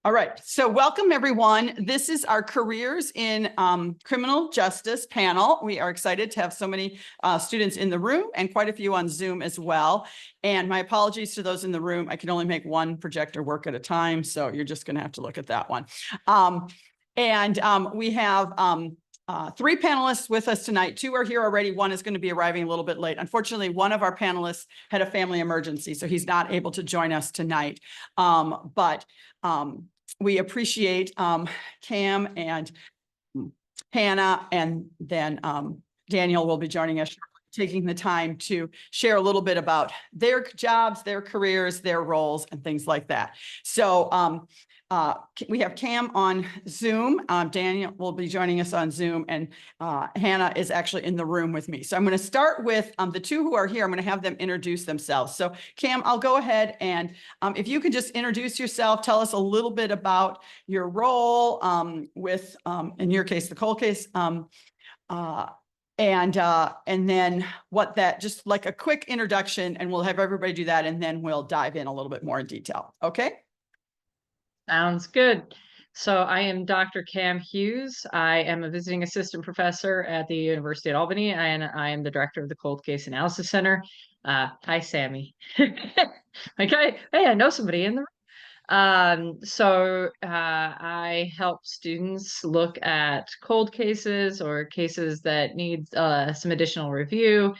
All right, so welcome everyone. This is our Careers in Criminal Justice panel. We are excited to have so many students in the room and quite a few on Zoom as well. And my apologies to those in the room. I can only make one projector work at a time, so you're just going to have to look at that one. We have three panelists with us tonight. Two are here already. One is going to be arriving a little bit late. Unfortunately, one of our panelists had a family emergency, so he's not able to join us tonight. We appreciate Cam and Hannah, and then Daniel will be joining us, taking the time to share a little bit about their jobs, their careers, their roles, and things like that. So we have Cam on Zoom. Daniel will be joining us on Zoom, and Hannah is actually in the room with me. So I'm going to start with the two who are here. I'm going to have them introduce themselves. So Cam, I'll go ahead and if you could just introduce yourself, tell us a little bit about your role with, in your case, the cold case, and then what that, just like a quick introduction, and we'll have everybody do that, and then we'll dive in a little bit more in detail. Okay. Sounds good. So I am Dr. Cam Hughes. I am a visiting assistant professor at the University of Albany, and I am the director of the Cold Case Analysis Center. Hi, Sammy. Okay, hey, I know somebody in the room. I help students look at cold cases or cases that need some additional review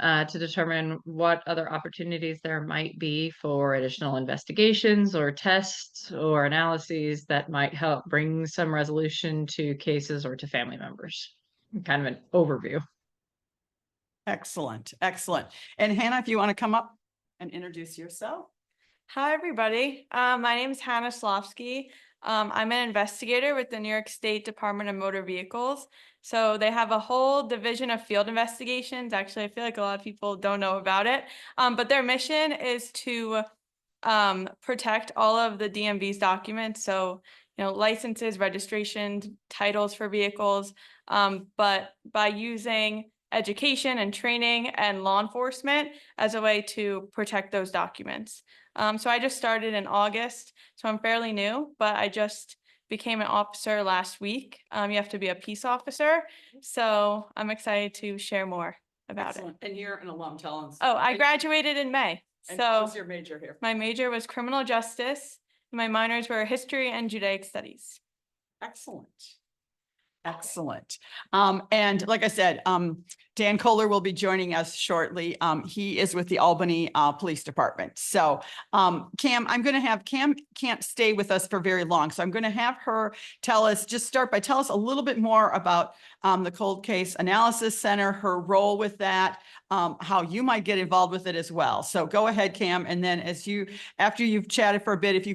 to determine what other opportunities there might be for additional investigations or tests or analyses that might help bring some resolution to cases or to family members. Kind of an overview. Excellent, excellent. And Hannah, if you want to come up and introduce yourself. Hi, everybody. My name is Hannah Slofsky. I'm an investigator with the New York State Department of Motor Vehicles. So they have a whole division of field investigations. Actually, I feel like a lot of people don't know about it. But their mission is to protect all of the DMV's documents. So, licenses, registrations, titles for vehicles. But by using education and training and law enforcement as a way to protect those documents. So I just started in August, so I'm fairly new, but I just became an officer last week. You have to be a peace officer, so I'm excited to share more about it. And you're an alum, tell us. Oh, I graduated in May. And what was your major here? My major was criminal justice. My minors were history and Judaic studies. Excellent. Excellent. And like I said, Dan Kohler will be joining us shortly. He is with the Albany Police Department. So Cam, I'm going to have, Cam can't stay with us for very long. So I'm going to have her tell us, tell us a little bit more about the Cold Case Analysis Center, her role with that, how you might get involved with it as well. So go ahead, Cam. And then after you've chatted for a bit,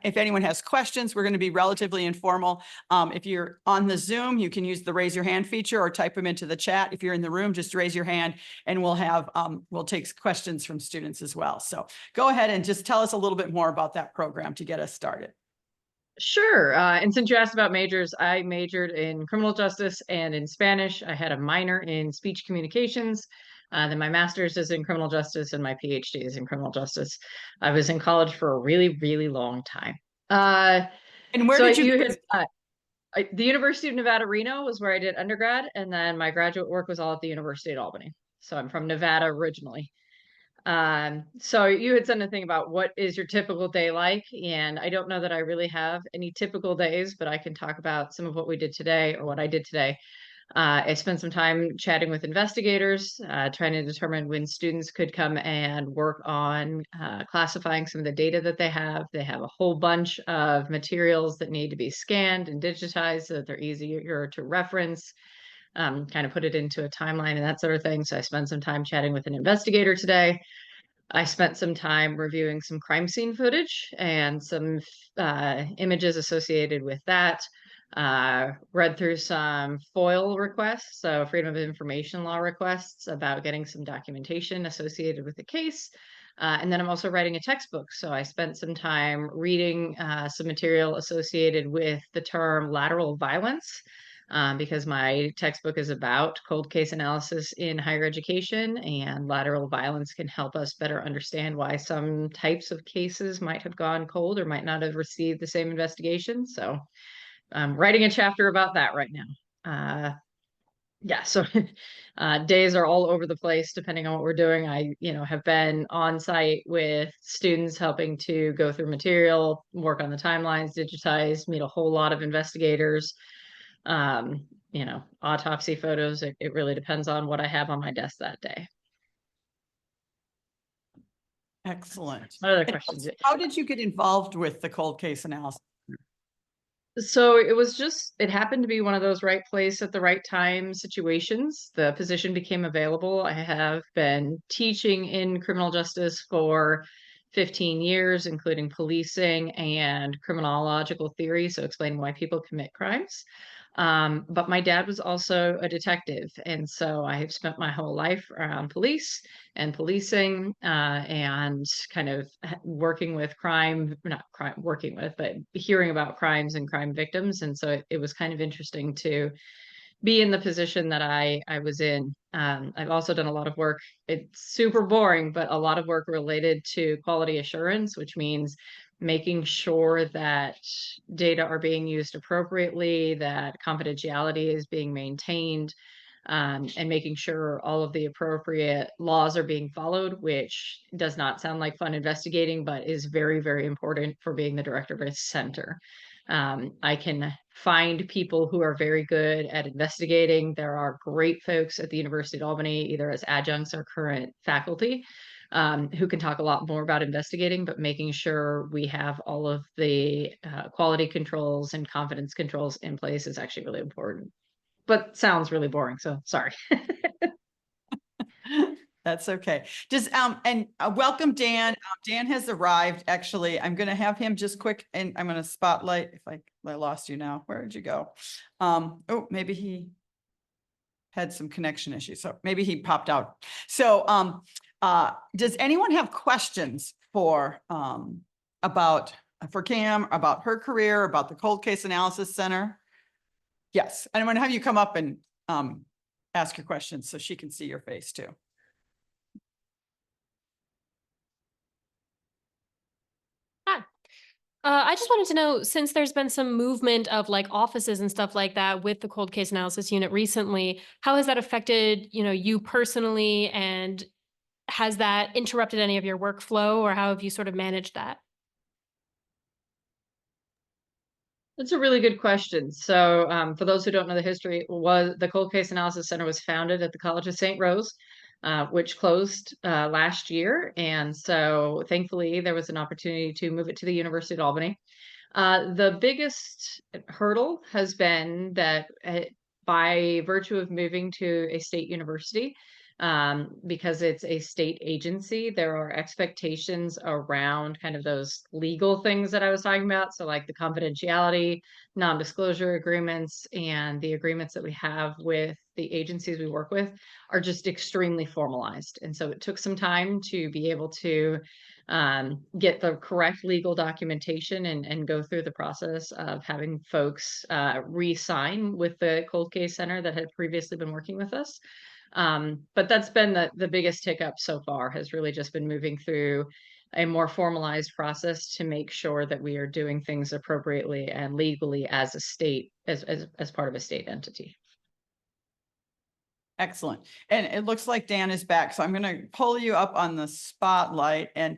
if anyone has questions, we're going to be relatively informal. If you're on the Zoom, you can use the raise your hand feature or type them into the chat. If you're in the room, just raise your hand and we'll take questions from students as well. So go ahead and just tell us a little bit more about that program to get us started. Sure. And since you asked about majors, I majored in criminal justice and in Spanish. I had a minor in speech communications. Then my master's is in criminal justice and my PhD is in criminal justice. I was in college for a really, really long time. And where did you? The University of Nevada, Reno was where I did undergrad. And then my graduate work was all at the University at Albany. So I'm from Nevada originally. So you had said a thing about what is your typical day like, and I don't know that I really have any typical days, but I can talk about some of what we did today or what I did today. I spent some time chatting with investigators, trying to determine when students could come and work on classifying some of the data that they have. They have a whole bunch of materials that need to be scanned and digitized so that they're easier to reference. Kind of put it into a timeline and that sort of thing. So I spent some time chatting with an investigator today. I spent some time reviewing some crime scene footage and some images associated with that. Read through some FOIL requests, so Freedom of Information Law requests about getting some documentation associated with the case. And then I'm also writing a textbook. So I spent some time reading some material associated with the term lateral violence. because my textbook is about cold case analysis in higher education, and lateral violence can help us better understand why some types of cases might have gone cold or might not have received the same investigation. So I'm writing a chapter about that right now. Yeah, so days are all over the place depending on what we're doing. I, have been on site with students helping to go through material, work on the timelines, digitize, meet a whole lot of investigators. Autopsy photos. It really depends on what I have on my desk that day. Excellent. What other And questions? how did you get involved with the cold case analysis? So it happened to be one of those right place at the right time situations. The position became available. I have been teaching in criminal justice for 15 years, including policing and criminological theory, so explaining why people commit crimes. But my dad was also a detective, and so I have spent my whole life around police and policing, and kind of working with crime, not crime, working with, but hearing about crimes and crime victims. And so it was kind of interesting to be in the position that I was in. I've also done a lot of work. It's super boring, but a lot of work related to quality assurance, which means making sure that data are being used appropriately, that confidentiality is being maintained, and making sure all of the appropriate laws are being followed, which does not sound like fun investigating, but is very, very important for being the director of a center. I can find people who are very good at investigating. There are great folks at the University of Albany, either as adjuncts or current faculty, who can talk a lot more about investigating, but making sure we have all of the quality controls and confidence controls in place is actually really important. But sounds really boring, so sorry. That's okay. Welcome, Dan. Dan has arrived. Actually, I'm going to have him just quick, and I'm going to spotlight if I lost you now. Where did you go? Oh, maybe he had some connection issues. So maybe he popped out. So, does anyone have questions for Cam, about her career, about the Cold Case Analysis Center? Yes. And I'm going to have you come up and ask your questions so she can see your face too. I just wanted to know, since there's been some movement of like offices and stuff like that with the cold case analysis unit recently, how has that affected, you personally, and has that interrupted any of your workflow, or how have you sort of managed that? That's a really good question. So, for those who don't know the history, the Cold Case Analysis Center was founded at the College of St. Rose, which closed last year. And so thankfully there was an opportunity to move it to the University of Albany. The biggest hurdle has been that by virtue of moving to a state university, because it's a state agency, there are expectations around kind of those legal things that I was talking about. So like the confidentiality, non-disclosure agreements, and the agreements that we have with the agencies we work with are just extremely formalized. And so it took some time to be able to get the correct legal documentation and go through the process of having folks re-sign with the Cold Case Center that had previously been working with us. But that's been the biggest hiccup so far, has really just been moving through a more formalized process to make sure that we are doing things appropriately and legally as a state, as part of a state entity. Excellent. And it looks like Dan is back. So I'm going to pull you up on the spotlight. And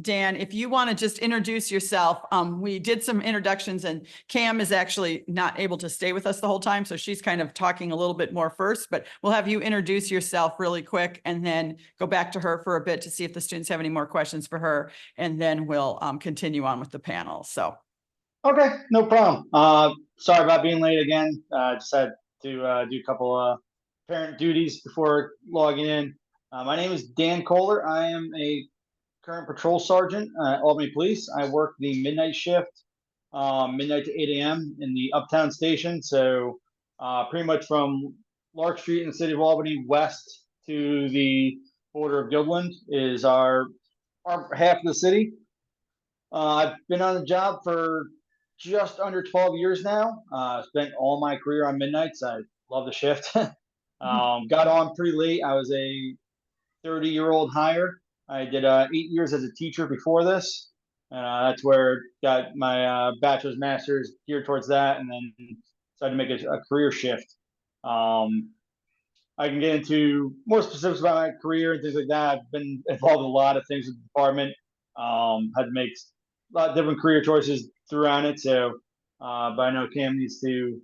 Dan, if you want to just introduce yourself, we did some introductions, and Cam is actually not able to stay with us the whole time. So she's kind of talking a little bit more first, but we'll have you introduce yourself really quick and then go back to her for a bit to see if the students have any more questions for her. And then we'll continue on with the panel. So. Okay, no problem. Sorry about being late again. Just had to do a couple parent duties before logging in. My name is Dan Kohler. I am a current patrol sergeant at Albany Police. I work the midnight shift, midnight to 8 a.m. in the Uptown Station. So pretty much from Lark Street in the city of Albany west to the border of Gilbland is our half of the city. I've been on the job for just under 12 years now. Spent all my career on midnights. I love the shift. Got on pretty late. I was a 30-year-old hire. I did 8 years as a teacher before this. That's where got my bachelor's, master's geared towards that, and then decided to make a career shift. I can get into more specifics about my career and things like that. I've been involved in a lot of things with the department. Had to make a lot of different career choices throughout it. So, but I know Cam needs to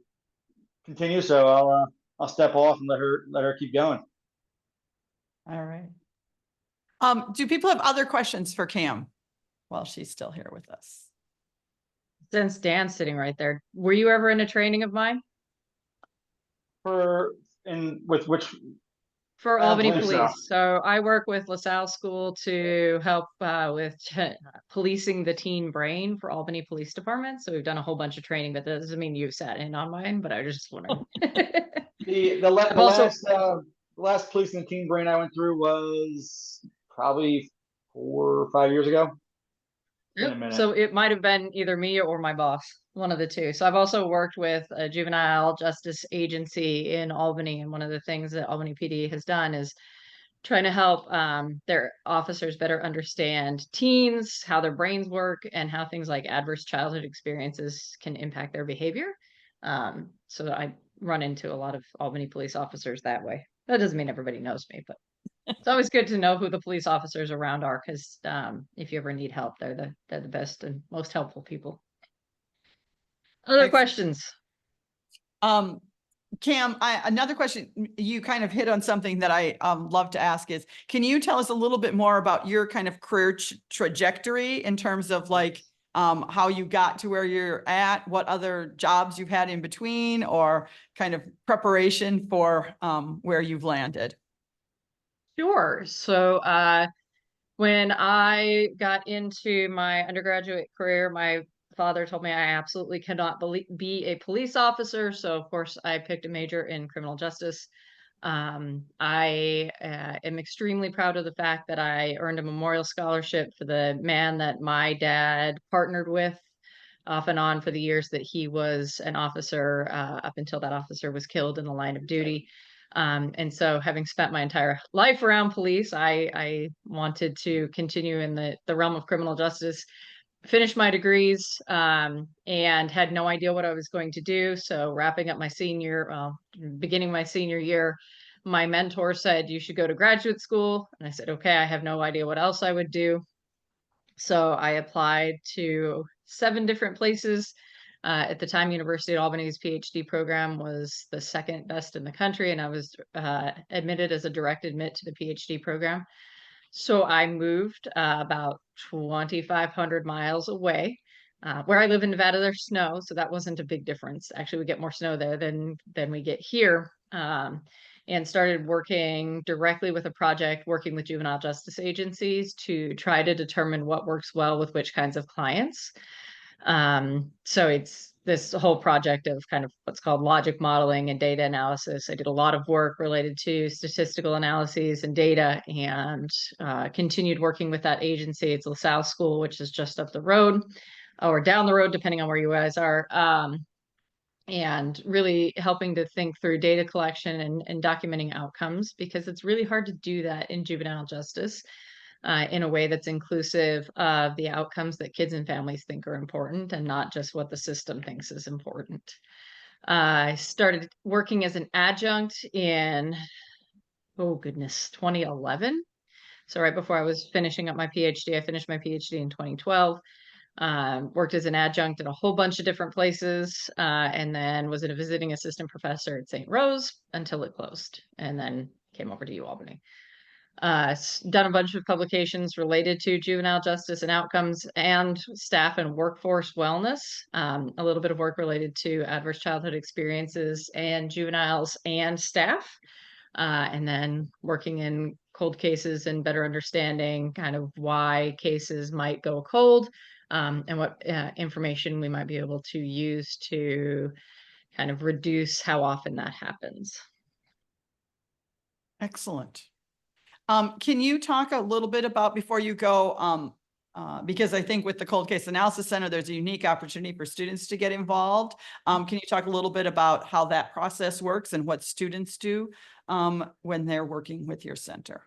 continue, so I'll step off and let her keep going. All right. Do people have other questions for Cam while she's still here with us? Since Dan's sitting right there, were you ever in a training of mine? With which For I don't Albany believe so. Police. So I work with LaSalle School to help with policing the teen brain for Albany Police Department. So we've done a whole bunch of training, but that doesn't mean you've sat in on mine, but I was just wondering. the last police and teen brain I went through was probably 4 or 5 years ago. Been a minute. So it might have been either me or my boss, one of the two. So I've also worked with a juvenile justice agency in Albany, and one of the things that Albany PD has done is trying to help their officers better understand teens, how their brains work, and how things like adverse childhood experiences can impact their behavior. So I run into a lot of Albany police officers that way. That doesn't mean everybody knows me, but it's always good to know who the police officers around are, because if you ever need help, they're the best and most helpful people. Other Excellent. questions? Cam, another question, you kind of hit on something that I love to ask is, can you tell us a little bit more about your kind of career trajectory in terms of like how you got to where you're at, what other jobs you've had in between, or kind of preparation for where you've landed? Sure. So when I got into my undergraduate career, my father told me I absolutely cannot be a police officer. So of course I picked a major in criminal justice. I am extremely proud of the fact that I earned a memorial scholarship for the man that my dad partnered with off and on for the years that he was an officer, up until that officer was killed in the line of duty. And so having spent my entire life around police, I wanted to continue in the realm of criminal justice, finish my degrees, and had no idea what I was going to do. So wrapping up my beginning my senior year, my mentor said, you should go to graduate school. And I said, okay, I have no idea what else I would do. So I applied to 7 different places. At the time, University of Albany's PhD program was the second best in the country, and I was admitted as a direct admit to the PhD program. So I moved about 2,500 miles away. Where I live in Nevada, there's snow, so that wasn't a big difference. Actually, we get more snow there than we get here. And started working directly with a project, working with juvenile justice agencies to try to determine what works well with which kinds of clients. So it's this whole project of kind of what's called logic modeling and data analysis. I did a lot of work related to statistical analyses and data, and continued working with that agency. It's LaSalle School, which is just up the road or down the road, depending on where you guys are. And really helping to think through data collection and documenting outcomes, because it's really hard to do that in juvenile justice in a way that's inclusive of the outcomes that kids and families think are important, and not just what the system thinks is important. I started working as an adjunct in, 2011. So right before I was finishing up my PhD, I finished my PhD in 2012. Worked as an adjunct in a whole bunch of different places, and then was a visiting assistant professor at St. Rose until it closed, and then came over to UAlbany. Done a bunch of publications related to juvenile justice and outcomes and staff and workforce wellness, a little bit of work related to adverse childhood experiences and juveniles and staff, and then working in cold cases and better understanding kind of why cases might go cold, and what information we might be able to use to kind of reduce how often that happens. Excellent. Can you talk a little bit about, before you go, Because I think with the Cold Case Analysis Center, there's a unique opportunity for students to get involved. Can you talk a little bit about how that process works and what students do when they're working with your center?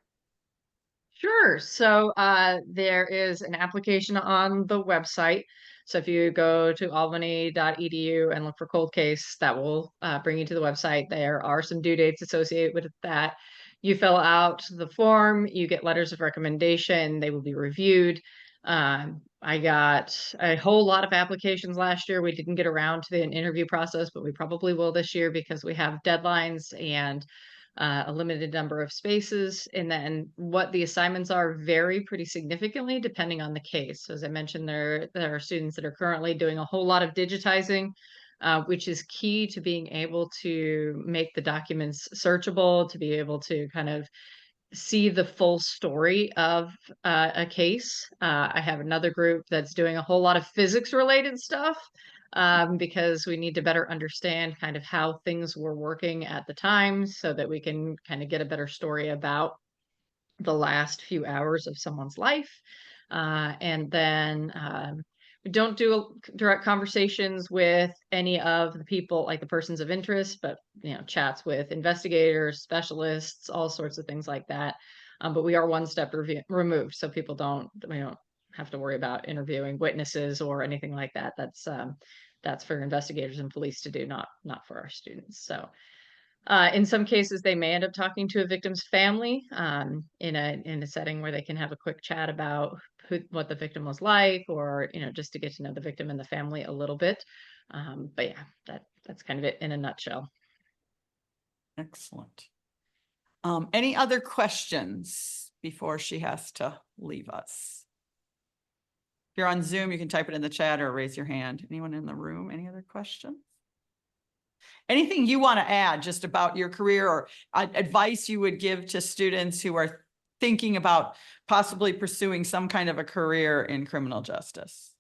Sure. So there is an application on the website. So if you go to albany.edu and look for cold case, that will bring you to the website. There are some due dates associated with that. You fill out the form, you get letters of recommendation, they will be reviewed. I got a whole lot of applications last year. We didn't get around to the interview process, but we probably will this year because we have deadlines and a limited number of spaces. And then what the assignments are vary pretty significantly depending on the case. So as I mentioned, there are students that are currently doing a whole lot of digitizing, which is key to being able to make the documents searchable, to be able to kind of see the full story of a case. I have another group that's doing a whole lot of physics related stuff because we need to better understand kind of how things were working at the time so that we can kind of get a better story about the last few hours of someone's life. And then we don't do direct conversations with any of the people, like the persons of interest, but chats with investigators, specialists, all sorts of things like that. But we are one step removed, so we don't have to worry about interviewing witnesses or anything like that. That's for investigators and police to do, not for our students. So in some cases, they may end up talking to a victim's family in a setting where they can have a quick chat about what the victim was like, or just to get to know the victim and the family a little bit. But yeah, that's kind of it in a nutshell. Excellent. Any other questions before she has to leave us? If you're on Zoom, you can type it in the chat or raise your hand. Anyone in the room? Any other questions? Anything you want to add just about your career or advice you would give to students who are thinking about possibly pursuing some kind of a career in criminal justice?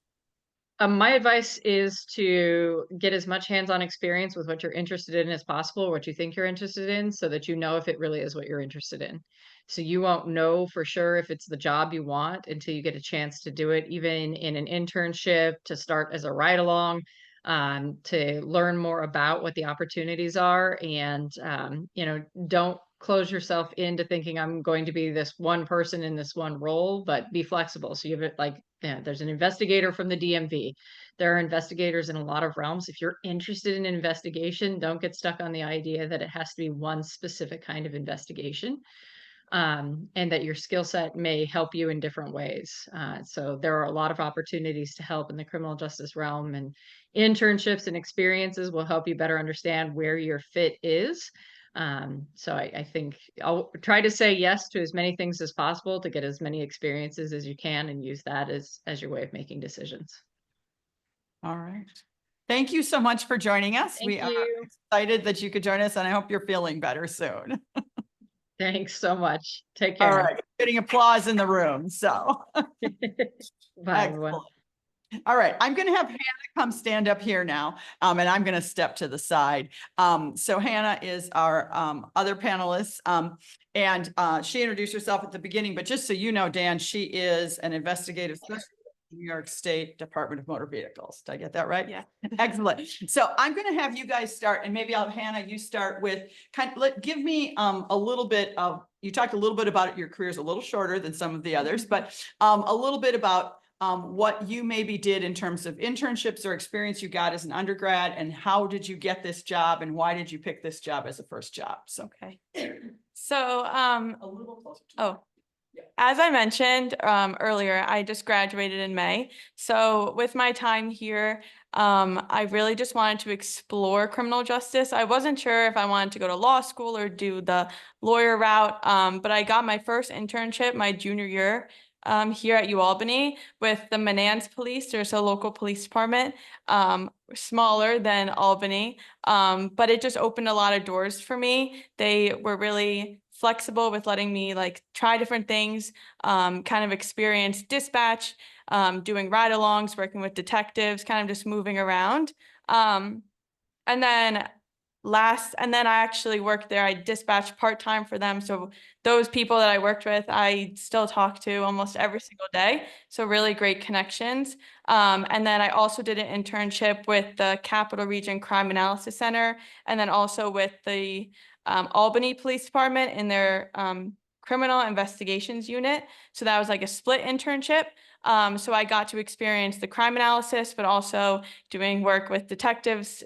My advice is to get as much hands-on experience with what you're interested in as possible, what you think you're interested in, so that you know if it really is what you're interested in. So you won't know for sure if it's the job you want until you get a chance to do it, even in an internship, to start as a ride-along, to learn more about what the opportunities are. And, don't close yourself into thinking I'm going to be this one person in this one role, but be flexible. So you have it like, there's an investigator from the DMV. There are investigators in a lot of realms. If you're interested in investigation, don't get stuck on the idea that it has to be one specific kind of investigation, and that your skill set may help you in different ways. So there are a lot of opportunities to help in the criminal justice realm, and internships and experiences will help you better understand where your fit is. So I think I'll try to say yes to as many things as possible to get as many experiences as you can and use that as your way of making decisions. All right. Thank you so much for joining us. Thank We are you. excited that you could join us, and I hope you're feeling better soon. Thanks so much. Take care. All right. Getting applause in the room. So Bye, everyone. excellent. All right, I'm going to have Hannah come stand up here now, and I'm going to step to the side. So Hannah is our other panelist, and she introduced herself at the beginning, but just so you know, Dan, she is an investigative specialist in New York State Department of Motor Vehicles. Did I get that right? Yeah. Excellent. So I'm going to have you guys start, and maybe I'll have Hannah, you start with give me a little bit of, you talked a little bit about it, your career is a little shorter than some of the others, but a little bit about what you maybe did in terms of internships or experience you got as an undergrad, and how did you get this job, and why did you pick this job as a first job? So Okay. So, a little closer to oh, as I mentioned earlier, I just graduated in May. So with my time here, I really just wanted to explore criminal justice. I wasn't sure if I wanted to go to law school or do the lawyer route, but I got my first internship my junior year here at UAlbany with the Menands Police. There's a local police department, smaller than Albany, but it just opened a lot of doors for me. They were really flexible with letting me try different things, kind of experience dispatch, doing ride-alongs, working with detectives, kind of just moving around. And then and then I actually worked there. I dispatched part-time for them. So those people that I worked with, I still talk to almost every single day. So really great connections. And then I also did an internship with the Capital Region Crime Analysis Center, and then also with the Albany Police Department in their criminal investigations unit. So that was like a split internship. So I got to experience the crime analysis, but also doing work with detectives,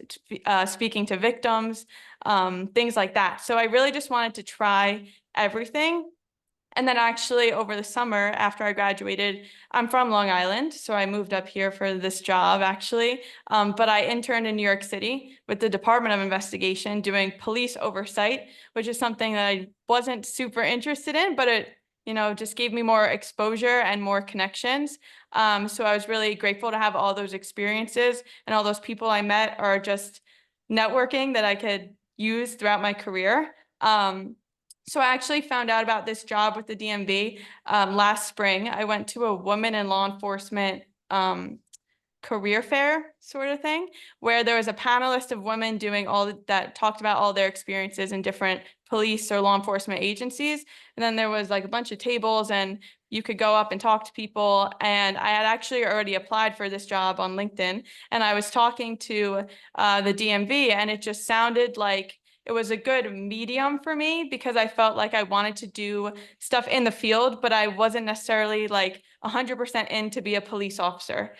speaking to victims, things like that. So I really just wanted to try everything. And then actually over the summer after I graduated, I'm from Long Island, so I moved up here for this job actually. But I interned in New York City with the Department of Investigation doing police oversight, which is something that I wasn't super interested in, but it, just gave me more exposure and more connections. So I was really grateful to have all those experiences, and all those people I met are just networking that I could use throughout my career. So I actually found out about this job with the DMV last spring. I went to a woman in law enforcement career fair sort of thing, where there was a panelist of women doing that talked about all their experiences in different police or law enforcement agencies. And then there was like a bunch of tables, and you could go up and talk to people. And I had actually already applied for this job on LinkedIn, and I was talking to the DMV, and it just sounded like it was a good medium for me, because I felt like I wanted to do stuff in the field, but I wasn't necessarily like 100% in to be a police officer.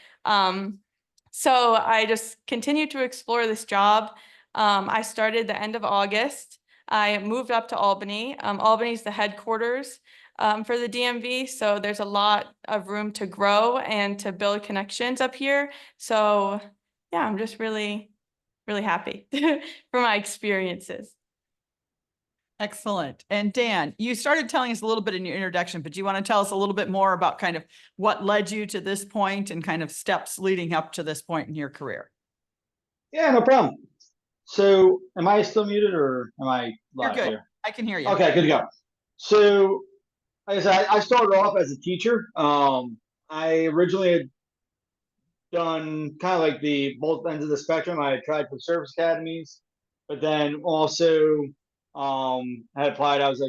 So I just continued to explore this job. I started the end of August. I moved up to Albany. Albany's the headquarters for the DMV, so there's a lot of room to grow and to build connections up here. So yeah, I'm just really happy for my experiences. Excellent. And Dan, you started telling us a little bit in your introduction, but do you want to tell us a little bit more about kind of what led you to this point and kind of steps leading up to this point in your career? Yeah, no problem. So, am I still muted or am I You're live good. here? I can hear you. Okay, good to go. So, like I said, I started off as a teacher. I originally had done kind of like the both ends of the spectrum. I had tried for service academies, but then also had applied. I was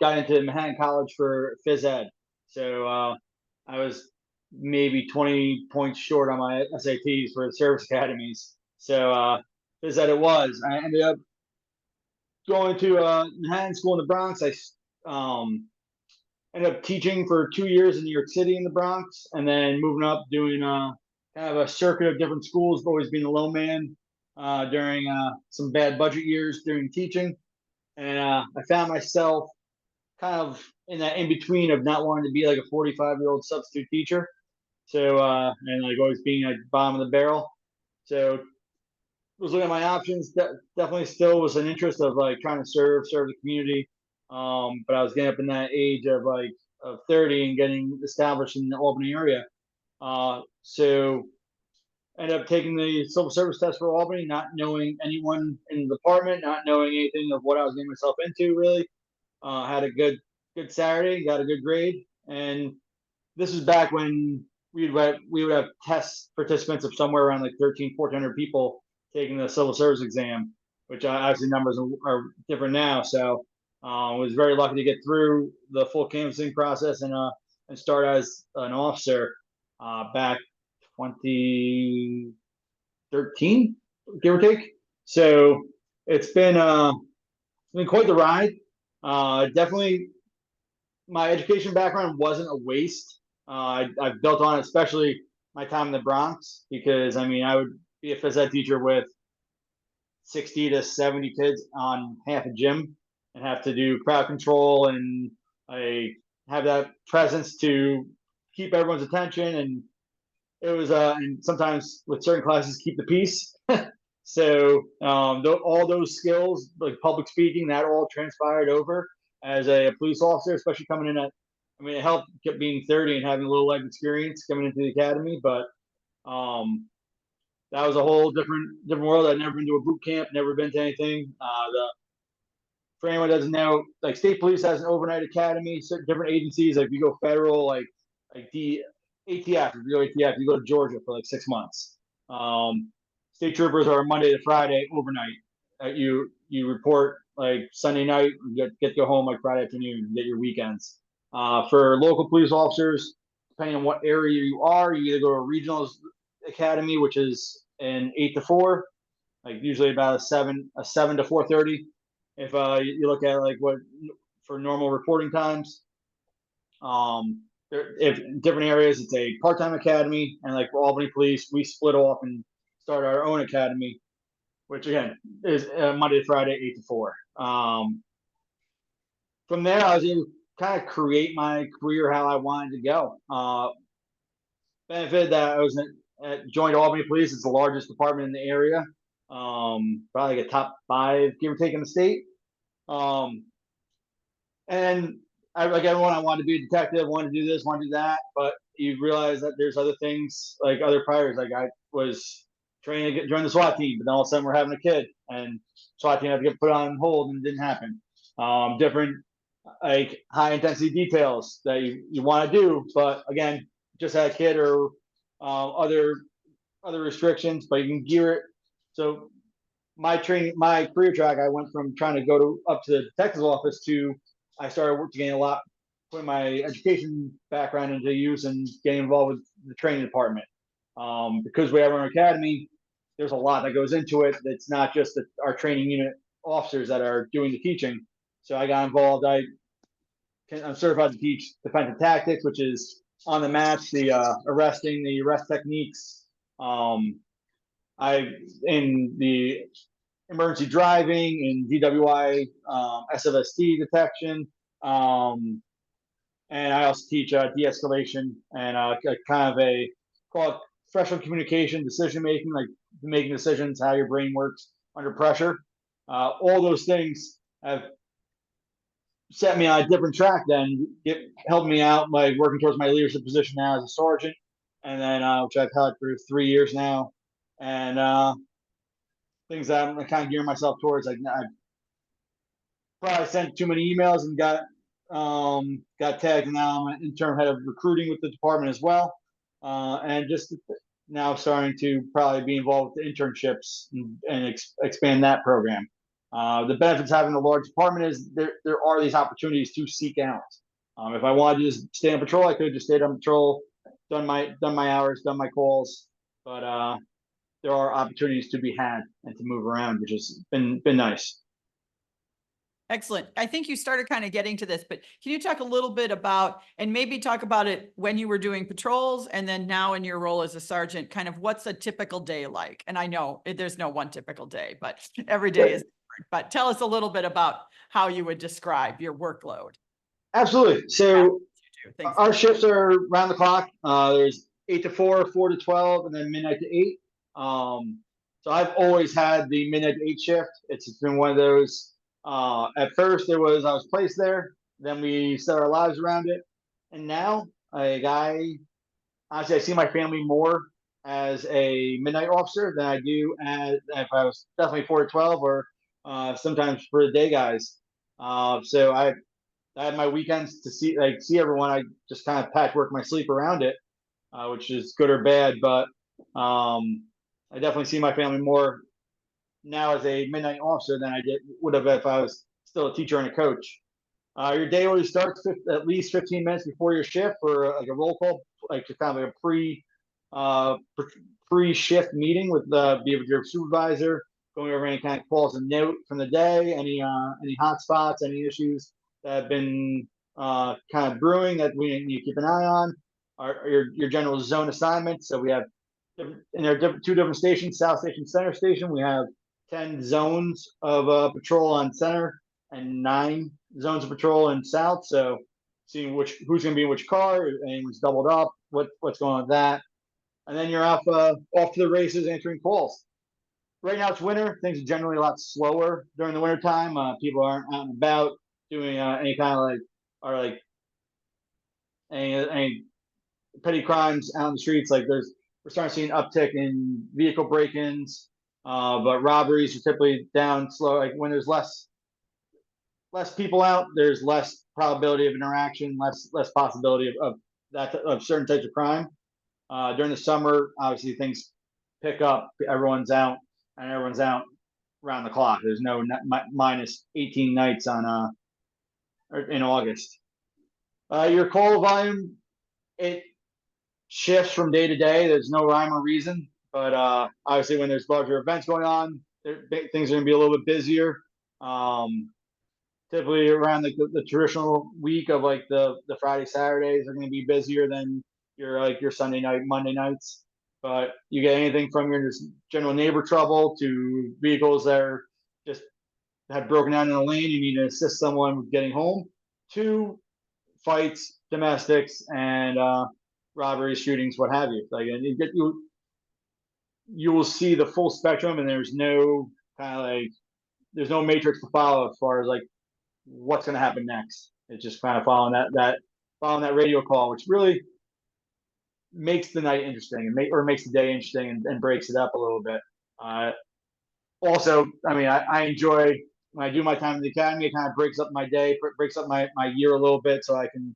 got into Manhattan College for phys ed. So I was maybe 20 points short on my SATs for service academies. So phys ed it was. I ended up going to Manhattan School in the Bronx. I ended up teaching for 2 years in New York City in the Bronx, and then moving up doing kind of a circuit of different schools, but always being a low man during some bad budget years during teaching. And I found myself kind of in that in between of not wanting to be like a 45-year-old substitute teacher. So, and like always being like bottom of the barrel. So, was looking at my options. Definitely still was an interest of like trying to serve the community. But I was getting up in that age of like of 30 and getting established in the Albany area. So ended up taking the civil service test for Albany, not knowing anyone in the department, not knowing anything of what I was getting myself into really. Had a good Saturday, got a good grade, and this was back when we would have test participants of somewhere around like 1,400 people taking the civil service exam, which obviously numbers are different now. So was very lucky to get through the full canvassing process and start as an officer back 2013, give or take. So it's been quite the ride. Definitely, my education background wasn't a waste. I've built on it, especially my time in the Bronx, because I mean, I would be a phys ed teacher with 60 to 70 kids on half a gym and have to do crowd control, and I have that presence to keep everyone's attention. And it was, and sometimes with certain classes, keep the peace. So all those skills, like public speaking, that all transpired over as a police officer, especially coming in at, I mean, it helped being 30 and having a little life experience coming into the academy, but that was a whole different world. I'd never been to a boot camp, never been to anything. For anyone who doesn't know, like state police has an overnight academy, certain different agencies. Like if you go federal, like the ATF, if you go to Georgia for like 6 months. State troopers are Monday to Friday overnight. you report like Sunday night, get to go home like Friday afternoon, and get your weekends. For local police officers, depending on what area you are, you either go to a regional academy, which is an 8 to 4, like usually about a 7 to 4:30. If you look at like what for normal reporting times, if different areas it's a part-time academy, and like for Albany Police, we split off and start our own academy, which again is Monday to Friday, 8 to 4. From there, I was able to kind of create my career how I wanted to go. Benefit that I was joined Albany Police. It's the largest department in the area, probably like a top 5, give or take, in the state. And I, like everyone, I wanted to be a detective, wanted to do this, wanted to do that, but you realize that there's other things, like other priors. Like I was training to join the SWAT team, but then all of a sudden we're having a kid, and SWAT team had to get put on hold, and it didn't happen. Different like high intensity details that you want to do, but again, just had a kid or other restrictions, but you can gear it. So my career track, I went from trying to go up to the detective's office to I started getting a lot, putting my education background into use and getting involved with the training department. Because we have our academy, there's a lot that goes into it. It's not just our training unit officers that are doing the teaching. So I got involved. I'm certified to teach defensive tactics, which is on the match, the arresting, the arrest techniques. In the emergency driving, in DWI, SFST detection, and I also teach de-escalation and kind of a call it professional communication, decision making, like making decisions, how your brain works under pressure. All those things have set me on a different track. Then it helped me out by working towards my leadership position now as a sergeant, and then which I've held for 3 years now, and things that I'm kind of gearing myself towards. Like I probably sent too many emails and got tagged, and now I'm an interim head of recruiting with the department as well, and just now starting to probably be involved with the internships and expand that program. The benefits of having a large department is there are these opportunities to seek out. If I wanted to just stay on patrol, I could have just stayed on patrol, done my hours, done my calls, but there are opportunities to be had and to move around, which has been nice. Excellent. I think you started kind of getting to this, but can you talk a little bit about, and maybe talk about it when you were doing patrols and then now in your role as a sergeant, kind of what's a typical day like? And I know there's no one typical day, but every day is different. But tell us a little bit about how you would describe your workload. Absolutely. So Thanks. our shifts are round the clock. There's 8 to 4, 4 to 12, and then midnight to 8. So I've always had the midnight to 8 shift. It's been one of those. At first, I was placed there. Then we set our lives around it, and now honestly, I see my family more as a midnight officer than I do as if I was definitely 4 to 12 or sometimes for the day guys. So I had my weekends to see everyone. I just kind of patchwork my sleep around it, which is good or bad, but I definitely see my family more now as a midnight officer than I would have if I was still a teacher and a coach. Your day always starts at least 15 minutes before your shift for like a roll call, like just kind of a pre-shift meeting with your supervisor, going over any kind of calls and note from the day, any hot spots, any issues that have been kind of brewing that we need to keep an eye on. Your general zone assignments. So we have in our 2 different stations, South Station, Center Station. We have 10 zones of patrol on center and 9 zones of patrol in south. So seeing who's going to be in which car, anyone's doubled up, what's going on with that. And then you're off to the races answering calls. Right now it's winter. Things are generally a lot slower during the winter time. People aren't out and about doing any kind of any petty crimes out in the streets. Like we're starting to see an uptick in vehicle break-ins. But robberies are typically down slow. Like when there's less people out, there's less probability of interaction, less possibility of certain types of crime. During the summer, obviously things pick up. Everyone's out around the clock. There's no minus 18 nights on in August. Your call volume, it shifts from day to day. There's no rhyme or reason, but obviously when there's larger events going on, things are going to be a little bit busier. Typically around the traditional week of like the Friday, Saturdays are going to be busier than your Sunday night, Monday nights. But you get anything from your just general neighbor trouble to vehicles that are just have broken down in a lane, you need to assist someone with getting home, to fights, domestics, and robberies, shootings, what have you. Like, and you will see the full spectrum, and there's no kind of like there's no matrix to follow as far as like what's going to happen next. It's just kind of following that radio call, which really makes the night interesting and makes the day interesting and breaks it up a little bit. Also, I mean, I enjoy when I do my time in the academy. It kind of breaks up my day, breaks up my year a little bit, so I can.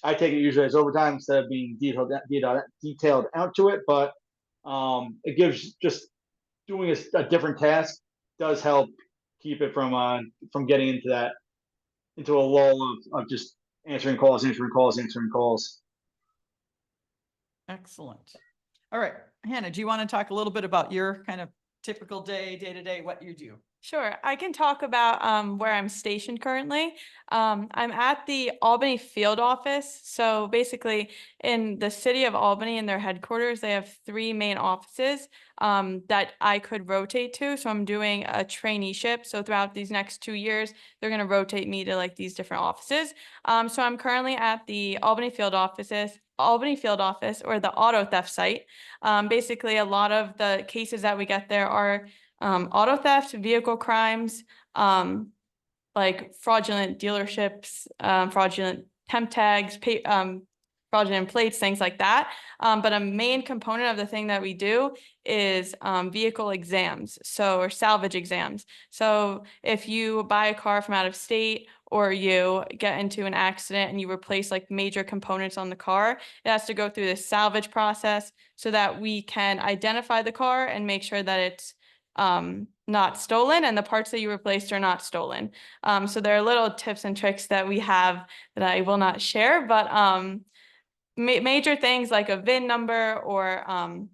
I take it usually as overtime instead of being detailed out to it, but it gives just doing a different task does help keep it from getting into a lull of just answering calls. Excellent. All right, Hannah, do you want to talk a little bit about your kind of typical day to day, what you do? Sure, I can talk about where I'm stationed currently. I'm at the Albany field office. So basically, in the city of Albany, in their headquarters, they have 3 main offices that I could rotate to. So I'm doing a traineeship. So throughout these next 2 years, they're going to rotate me to like these different offices. So I'm currently at the Albany field office, or the auto theft site. Basically, a lot of the cases that we get there are auto theft, vehicle crimes, like fraudulent dealerships, fraudulent temp tags, fraudulent plates, things like that. But a main component of the thing that we do is vehicle exams, or salvage exams. So if you buy a car from out of state, or you get into an accident and you replace like major components on the car, it has to go through this salvage process so that we can identify the car and make sure that it's not stolen and the parts that you replaced are not stolen. So there are little tips and tricks that we have that I will not share, but major things like a VIN number, or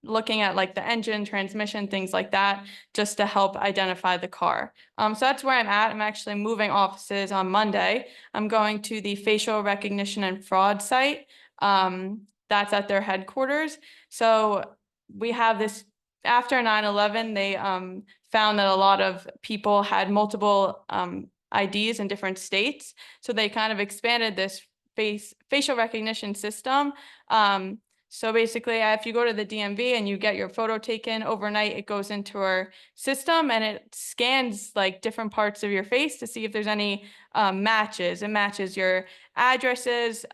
looking at like the engine, transmission, things like that, just to help identify the car. So that's where I'm at. I'm actually moving offices on Monday. I'm going to the facial recognition and fraud site. That's at their headquarters. So we have this, after 9/11, they found that a lot of people had multiple IDs in different states. So they kind of expanded this facial recognition system. So basically, if you go to the DMV and you get your photo taken overnight, it goes into our system and it scans like different parts of your face to see if there's any matches. It matches your addresses,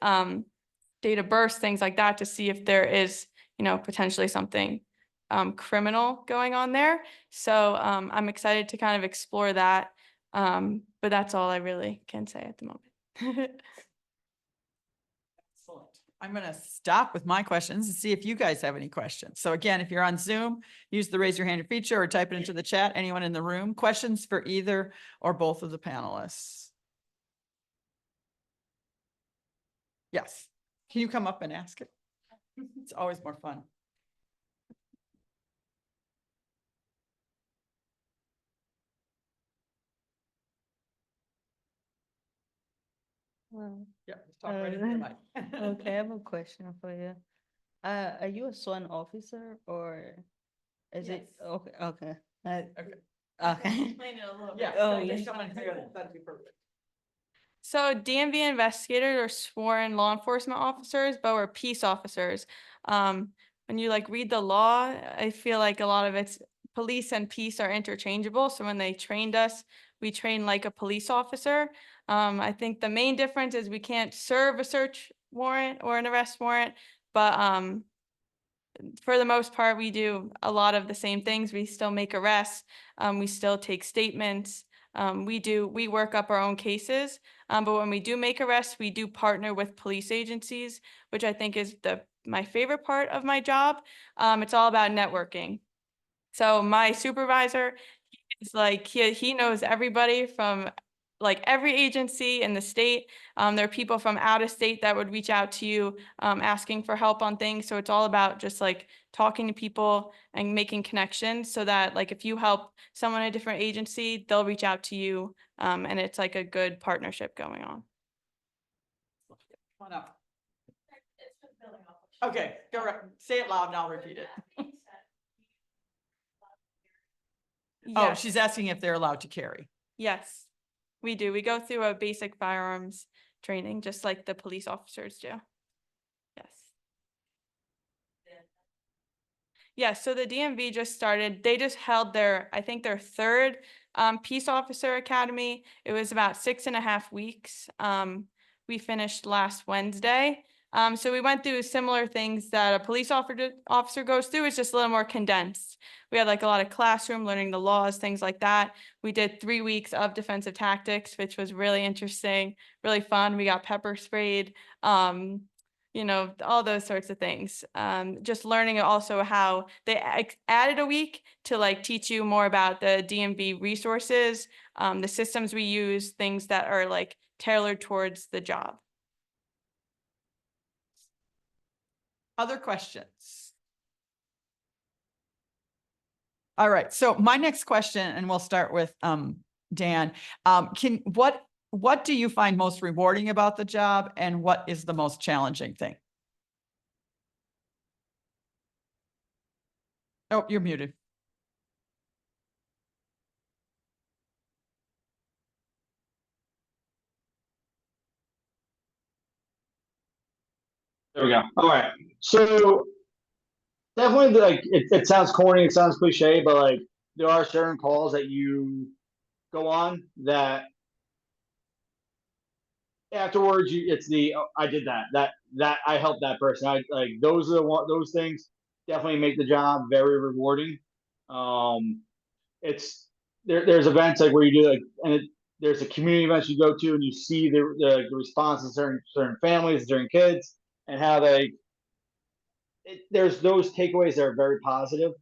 date of birth, things like that, to see if there is, potentially something criminal going on there. So I'm excited to kind of explore that. But that's all I really can say at the moment. Excellent. I'm going to stop with my questions and see if you guys have any questions. So again, if you're on Zoom, use the raise your hand feature or type it into the chat. Anyone in the room, questions for either or both of the panelists? Yes. Can you come up and ask it? It's always more fun. Well, Yeah, just talk right into the mic. okay, I have a question for you. Are you a sworn officer or is it, Yes. okay, okay. Okay. Okay. Explain it a little Yeah. Oh, just yes. come on here. That'd be perfect. So DMV investigators are sworn law enforcement officers, but we're peace officers. When you like read the law, I feel like a lot of it's police and peace are interchangeable. So when they trained us, we train like a police officer. I think the main difference is we can't serve a search warrant or an arrest warrant, but for the most part, we do a lot of the same things. We still make arrests. We still take statements. We work up our own cases. But when we do make arrests, we do partner with police agencies, which I think is my favorite part of my job. It's all about networking. So my supervisor is like, he knows everybody from like every agency in the state. There are people from out of state that would reach out to you, asking for help on things. So it's all about just like talking to people and making connections so that like if you help someone in a different agency, they'll reach out to you. And it's like a good partnership going on. Come on up. Okay, go right, say it loud and I'll repeat it. Oh, Yes. she's asking if they're allowed to carry. Yes, we do. We go through a basic firearms training, just like the police officers do. Yes. Yeah, so the DMV just started, they just held their, I think their third Peace Officer Academy. It was about 6.5 weeks. We finished last Wednesday. So we went through similar things that a police officer goes through. It's just a little more condensed. We had like a lot of classroom, learning the laws, things like that. We did 3 weeks of defensive tactics, which was really interesting, really fun. We got pepper sprayed, you know, all those sorts of things. Just learning also how they added a week to like teach you more about the DMV resources, the systems we use, things that are like tailored towards the job. Other questions? All right, so my next question, and we'll start with Dan. What do you find most rewarding about the job, and what is the most challenging thing? Oh, you're muted. There we go. All right. So definitely, like it sounds corny, it sounds cliche, but like there are certain calls that you go on that afterwards it's the oh, I did that I helped that person. I like those are those things definitely make the job very rewarding. It's there's events like where you do like there's a community events you go to and you see the response of certain families, certain kids, and how there's those takeaways that are very positive.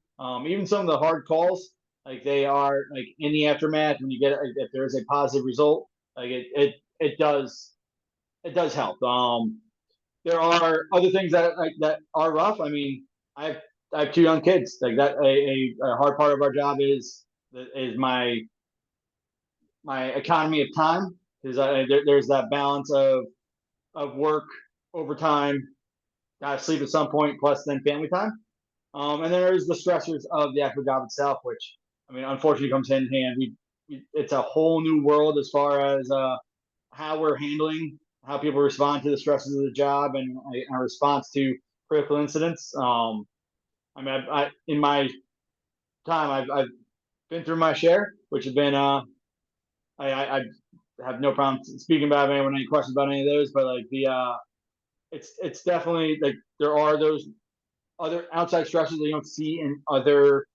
Even some of the hard calls, like they are like in the aftermath when you get if there is a positive result, like it does help. There are other things that like that are rough. I mean, I have 2 young kids. Like that, a hard part of our job is my economy of time because there's that balance of work, overtime, gotta sleep at some point, plus then family time. And then there's the stressors of the actual job itself, which I mean, unfortunately, comes hand in hand. It's a whole new world as far as how we're handling how people respond to the stresses of the job and our response to critical incidents. I mean, I in my time, I've been through my share, which have been I have no problem speaking about anyone any questions about any of those, but like it's definitely like there are those other outside stresses that you don't see in other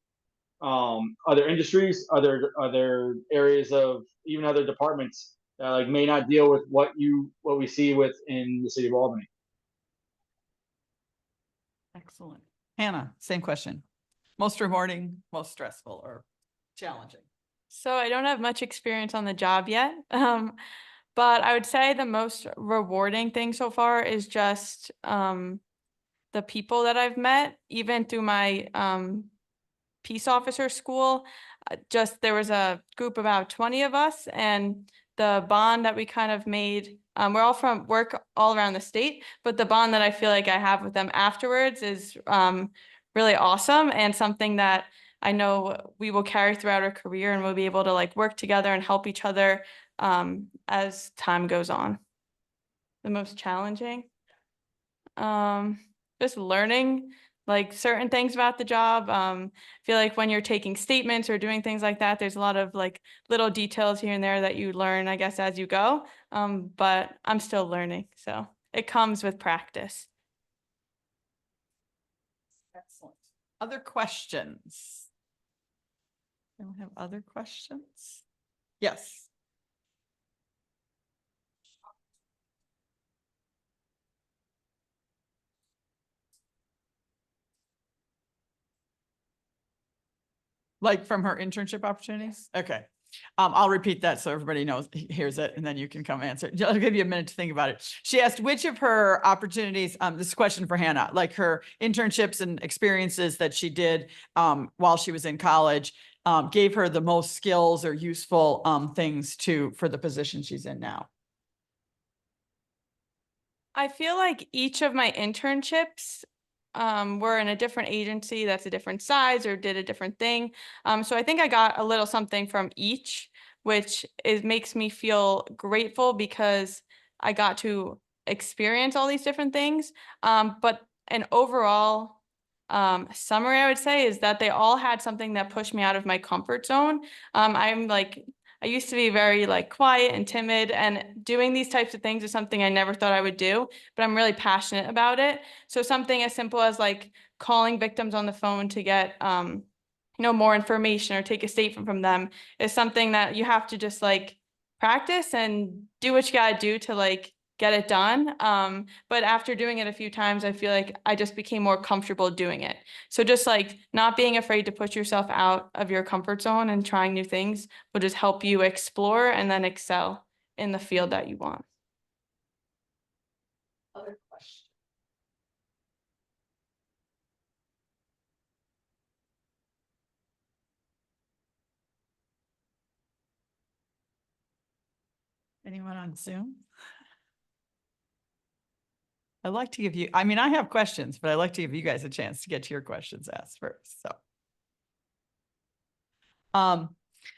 industries, other areas of even other departments that like may not deal with what we see with in the city of Albany. Excellent. Hannah, same question. Most rewarding, most stressful, or challenging? So I don't have much experience on the job yet. But I would say the most rewarding thing so far is just the people that I've met, even through my peace officer school. Just there was a group about 20 of us, and the bond that we kind of made, we're all from work all around the state, but the bond that I feel like I have with them afterwards is really awesome and something that I know we will carry throughout our career, and we'll be able to like work together and help each other as time goes on. The most challenging, just learning like certain things about the job. I feel like when you're taking statements or doing things like that, there's a lot of like little details here and there that you learn, I guess, as you go. But I'm still learning, so it comes with practice. Excellent. Other questions? Don't have other questions? Yes. Like from her internship opportunities? Okay. I'll repeat that so everybody knows, hears it, and then you can come answer. I'll give you a minute to think about it. She asked which of her opportunities, this is a question for Hannah, like her internships and experiences that she did while she was in college, gave her the most skills or useful things for the position she's in now. I feel like each of my internships were in a different agency that's a different size or did a different thing. So I think I got a little something from each, which makes me feel grateful because I got to experience all these different things. But an overall summary I would say is that they all had something that pushed me out of my comfort zone. I used to be very like quiet and timid, and doing these types of things is something I never thought I would do, but I'm really passionate about it. So something as simple as like calling victims on the phone to get, more information or take a statement from them is something that you have to just like practice and do what you gotta do to like get it done. But after doing it a few times, I feel like I just became more comfortable doing it. So just like not being afraid to put yourself out of your comfort zone and trying new things will just help you explore and then excel in the field that you want. Other questions? Anyone on Zoom? I'd like to give you, I mean, I have questions, but I'd like to give you guys a chance to get to your questions asked first, so.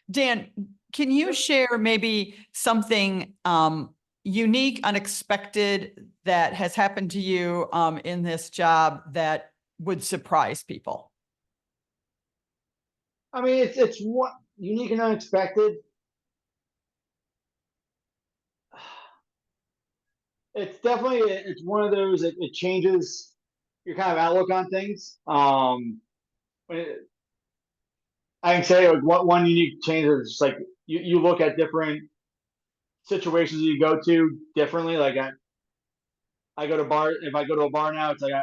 Dan, can you share maybe something unique, unexpected that has happened to you in this job that would surprise people? I mean, it's one unique and unexpected. It's definitely it's one of those. It changes your kind of outlook on things. I can say like one unique change is just like you look at different situations you go to differently. Like I go to bar if I go to a bar now, it's like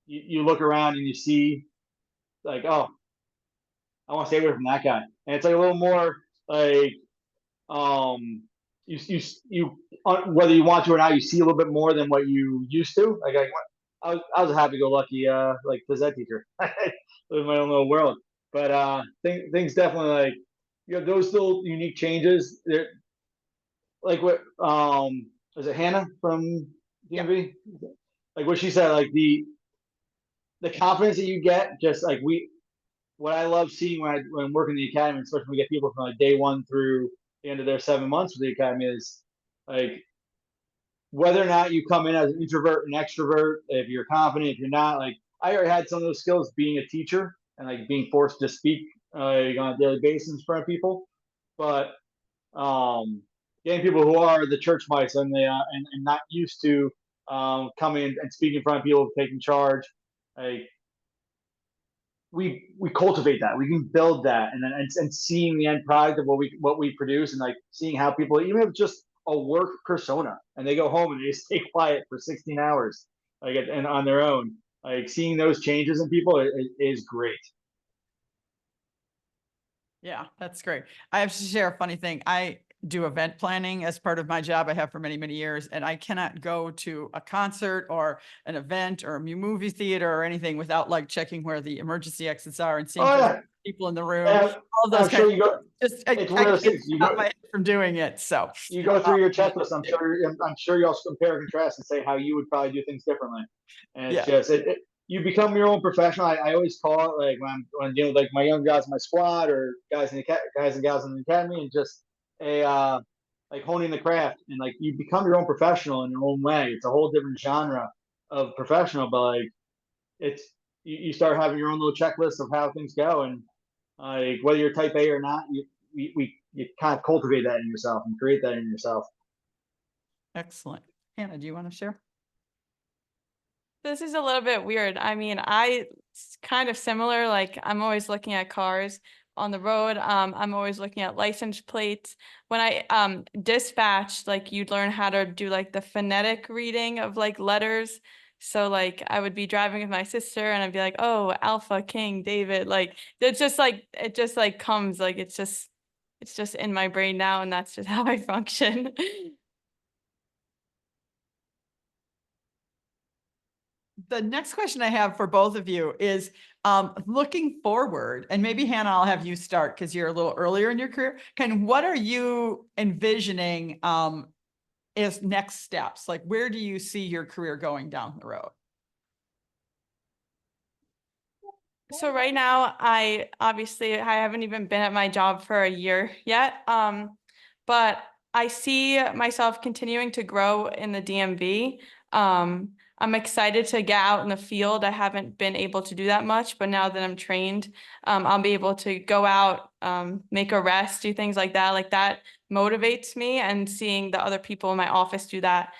you look around and you see like, oh, I want to stay away from that guy, and it's like a little more like whether you want to or not, you see a little bit more than what you used to. Like I was a happy-go-lucky like phys ed teacher, live in my own little world. But things definitely like those little unique changes. They're like what was it Hannah from DMV? Like what she said, like the confidence that you get, just like what I love seeing when I'm working in the academy, especially when we get people from like day one through the end of their 7 months with the academy, is like whether or not you come in as an introvert and extrovert, if you're confident, if you're not, like I already had some of those skills being a teacher and like being forced to speak on a daily basis in front of people, but getting people who are the church mice and they and not used to coming and speaking in front of people, taking charge, like we cultivate that. We can build that, and seeing the end product of what we produce, and like seeing how people, even if it's just a work persona, and they go home and they stay quiet for 16 hours, like and on their own, like seeing those changes in people is great. Yeah, that's great. I have to share a funny thing. I do event planning as part of my job I have for many, many years, and I cannot go to a concert or an event or a movie theater or anything without like checking where the emergency exits are and seeing people in the room. All of those kinds of just I can't stop my head from doing it. So you go through your checklist. I'm sure you also compare and contrast and say how you would probably do things differently. And it's just you become your own professional. I always call it like when I'm dealing with like my young guys in my squad or guys and gals in the academy, and just like honing the craft, and like you become your own professional in your own way. It's a whole different genre of professional, but like it's you start having your own little checklist of how things go, and like whether you're type A or not, you kind of cultivate that in yourself and create that in yourself. Excellent. Hannah, do you want to share? This is a little bit weird. I mean, it's kind of similar. Like I'm always looking at cars on the road. I'm always looking at license plates. When I dispatched, like you'd learn how to do like the phonetic reading of like letters. So like I would be driving with my sister and I'd be like, oh, Alpha, King, David, like it's just like it just like comes like it's just in my brain now and that's just how I function. The next question I have for both of you is looking forward, and maybe Hannah, I'll have you start because you're a little earlier in your career. What are you envisioning as next steps? Like, where do you see your career going down the road? So right now, I haven't even been at my job for a year yet. But I see myself continuing to grow in the DMV. I'm excited to get out in the field. I haven't been able to do that much, but now that I'm trained, I'll be able to go out, make arrests, do things like that. Like that motivates me, and seeing the other people in my office do that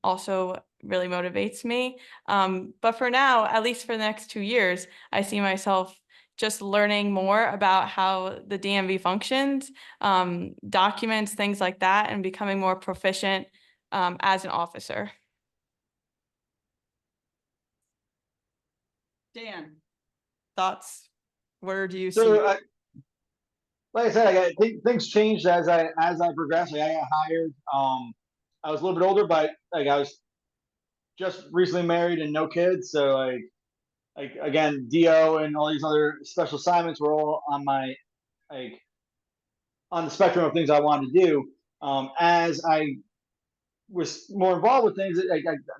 also really motivates me. But for now, at least for the next 2 years, I see myself just learning more about how the DMV functions, documents, things like that, and becoming more proficient as an officer. Dan, thoughts? Where do you see? So, like I said, I think things changed as I progressed. Like I got hired. I was a little bit older, but like I was just recently married and no kids. So like again, DO and all these other special assignments were all on my like on the spectrum of things I wanted to do. As I was more involved with things,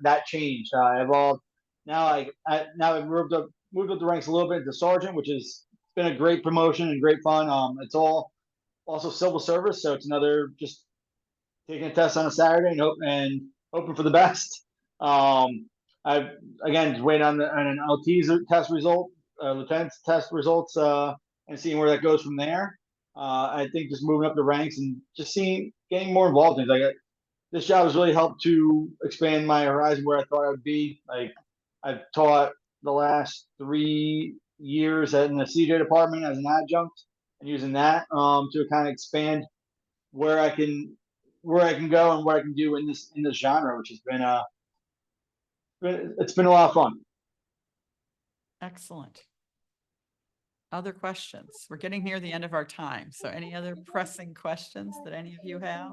that changed. I evolved. Now now I've moved up the ranks a little bit to sergeant, which has been a great promotion and great fun. It's all also civil service, so it's another just taking a test on a Saturday and hoping for the best. I've again just waiting on an LT's test result, lieutenant's test results, and seeing where that goes from there. I think just moving up the ranks and just getting more involved in things. This job has really helped to expand my horizon where I thought I would be. Like I've taught the last 3 years in the CJ department as an adjunct, and using that to kind of expand where I can go and what I can do in this genre, which has it's been a lot of fun. Excellent. Other questions? We're getting near the end of our time. So any other pressing questions that any of you have?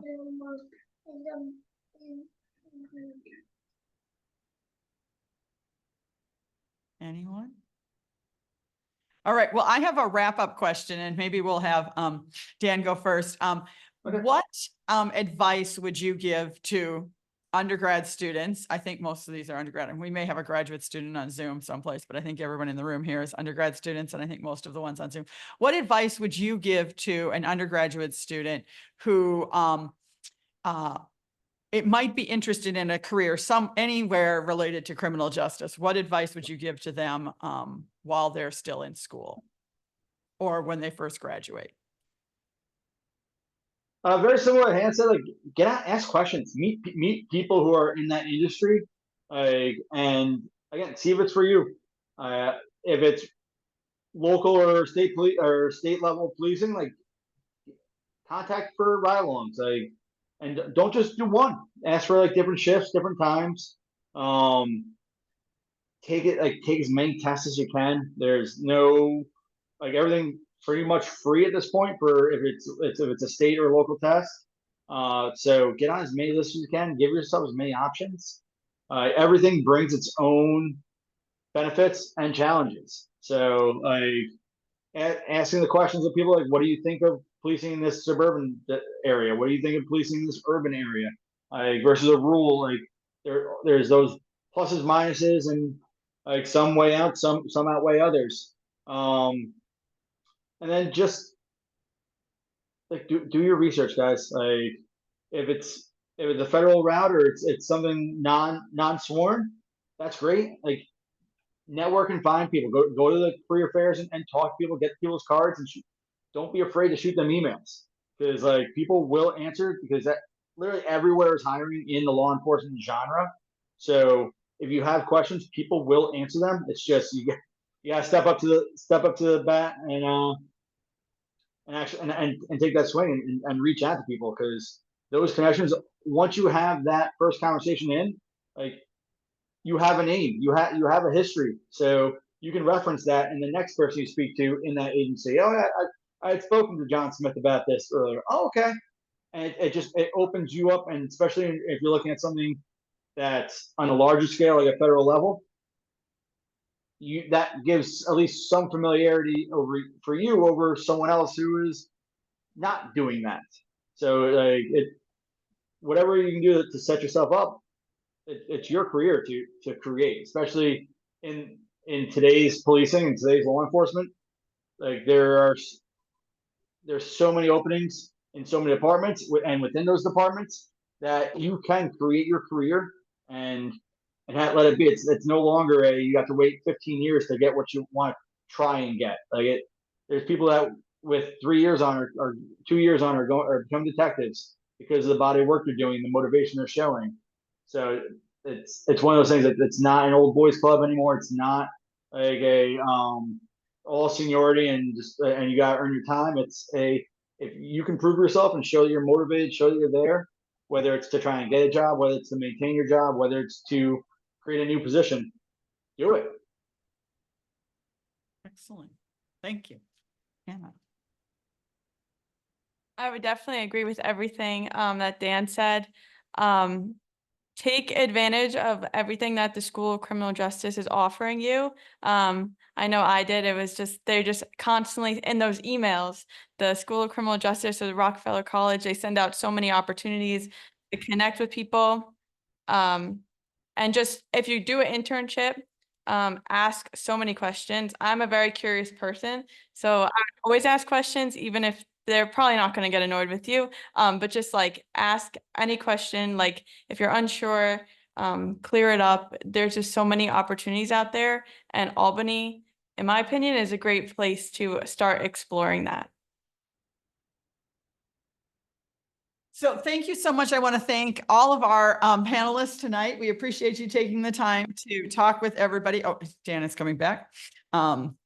Anyone? All right. Well, I have a wrap-up question, and maybe we'll have Dan go first. Okay. What advice would you give to undergrad students? I think most of these are undergrad, and we may have a graduate student on Zoom someplace, but I think everyone in the room here is undergrad students, and I think most of the ones on Zoom. What advice would you give to an undergraduate student who it might be interested in a career anywhere related to criminal justice? What advice would you give to them while they're still in school or when they first graduate? Very similar to Han said, like get out, ask questions, meet people who are in that industry, and again, see if it's for you. If it's local or state police or state level policing, like contact for ride-alongs, and don't just do one. Ask for like different shifts, different times. Take as many tests as you can. There's no everything pretty much free at this point for if it's a state or local test. So get on as many lists as you can. Give yourself as many options. Everything brings its own benefits and challenges. So asking the questions of people like, what do you think of policing in this suburban area? What do you think of policing in this urban area versus a rural? There's those pluses, minuses, and some weigh out, some outweigh others. And then just do your research, guys. If it's a federal route or it's something non-sworn, that's great. Network and find people. Go to the career fairs and talk to people. Get people's cards and don't be afraid to shoot them emails because people will answer because that literally everywhere is hiring in the law enforcement genre. So if you have questions, people will answer them. It's just you gotta step up to the bat and actually and take that swing and reach out to people because those connections, once you have that first conversation in, you have a name, you have a history, so you can reference that, and the next person you speak to in that agency, oh, I had spoken to John Smith about this earlier. Oh, okay, and it opens you up, and especially if you're looking at something that's on a larger scale, like a federal level, that gives at least some familiarity for you over someone else who is not doing that. So like whatever you can do to set yourself up, it's your career to create, especially in today's policing and today's law enforcement. Like there's so many openings in so many departments, and within those departments, that you can create your career and let it be. It's no longer you have to wait 15 years to get what you want to try and get. There's people that with 3 years on or 2 years on or become detectives because of the body of work they're doing, the motivation they're showing. So it's one of those things that it's not an old boys club anymore. It's not like a all seniority and just and you got to earn your time. If you can prove yourself and show that you're motivated, show that you're there, whether it's to try and get a job, whether it's to maintain your job, whether it's to create a new position, do it. Excellent. Thank you. Hannah. I would definitely agree with everything that Dan said. Take advantage of everything that the School of Criminal Justice is offering you. I know I did. It was just, they're just constantly in those emails, the School of Criminal Justice or the Rockefeller College, they send out so many opportunities to connect with people. And just, if you do an internship, ask so many questions. I'm a very curious person, so I always ask questions, even if they're probably not going to get annoyed with you. But just like ask any question, like if you're unsure, clear it up. There's just so many opportunities out there, and Albany, in my opinion, is a great place to start exploring that. So thank you so much. I want to thank all of our panelists tonight. We appreciate you taking the time to talk with everybody. Oh, Janet's coming back. Welcome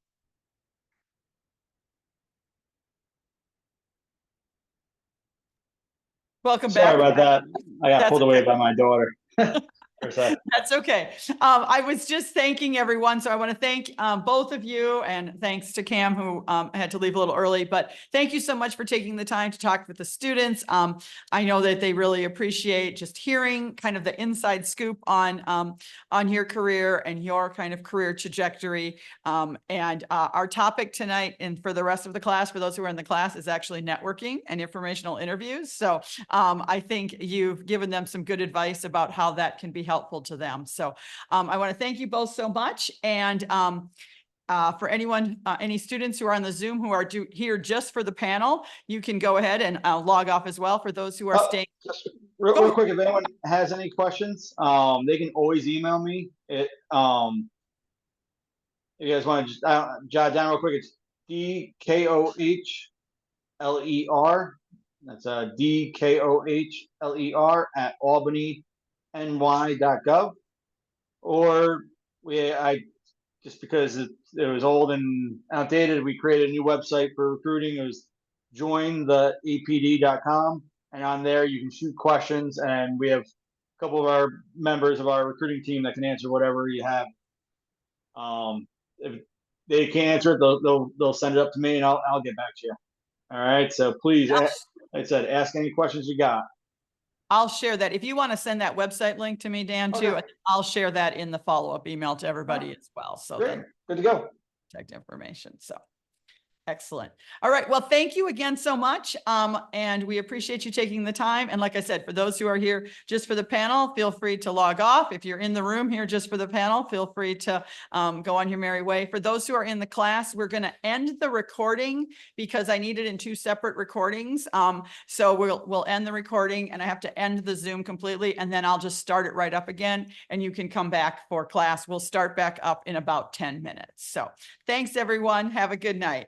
back. Sorry about that. I got That's pulled away okay. by my daughter. For a sec. That's okay. I was just thanking everyone. So I want to thank both of you, and thanks to Cam who had to leave a little early, but thank you so much for taking the time to talk with the students. I know that they really appreciate just hearing kind of the inside scoop on your career and your kind of career trajectory. And our topic tonight and for the rest of the class, for those who are in the class, is actually networking and informational interviews. So I think you've given them some good advice about how that can be helpful to them. So I want to thank you both so much. And for anyone, any students who are on the Zoom who are here just for the panel, you can go ahead and log off as well. For those who are staying. Just real quick, if anyone has any questions, they can always email me. If you guys want to just jot down real quick, it's DKOHLER. That's DKOHLER at albanyny.gov. Or just because it was old and outdated, we created a new website for recruiting. It was jointheepd.com, and on there you can shoot questions, and we have a couple of our members of our recruiting team that can answer whatever you have. If they can't answer it, they'll send it up to me, and I'll get back to you. All right, so please, like I said, ask any questions you got. I'll share that. If you want to send that website link to me, Dan, too, Okay. I'll share that in the follow-up email to everybody as well. So Great. then Good to go. contact information. So excellent. All right. Well, thank you again so much. And we appreciate you taking the time. And like I said, for those who are here just for the panel, feel free to log off. If you're in the room here just for the panel, feel free to go on your merry way. For those who are in the class, we're going to end the recording because I need it in 2 separate recordings. So we'll end the recording, and I have to end the Zoom completely, and then I'll just start it right up again, and you can come back for class. We'll start back up in about 10 minutes. So thanks, everyone. Have a good night.